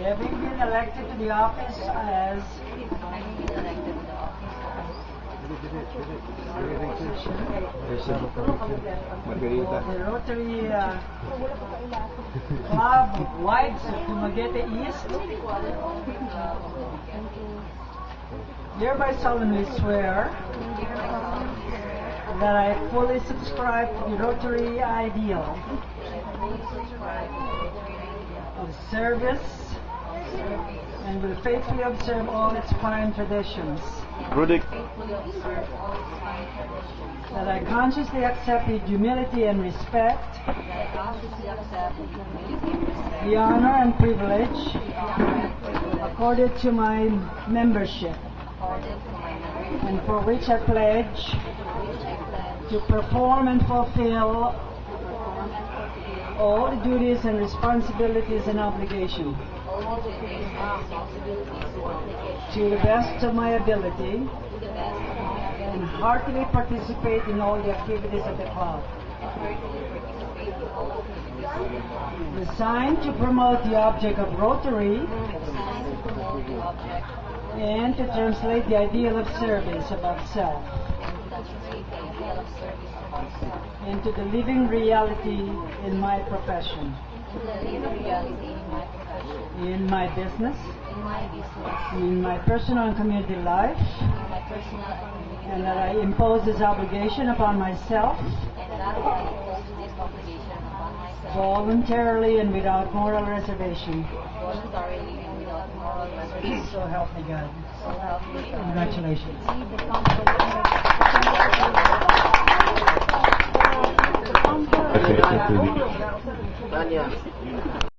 Having been elected to the office as Margarita. the Rotary Club of Whites of Dumaguete East, hereby solemnly swear that I fully subscribe to the Rotary ideal of service and will faithfully observe all its fine traditions. Rudik. That I consciously accept with humility and respect the honor and privilege accorded to my membership, and for which I pledge to perform and fulfill all the duties and responsibilities and obligations to the best of my ability, and heartily participate in all the activities of the club. Designed to promote the object of Rotary and to translate the ideal of service above self into the living reality in my profession, in my business, in my personal and community life, and that I impose this obligation upon myself voluntarily and without moral reservation. So help me God. Congratulations. Tanya.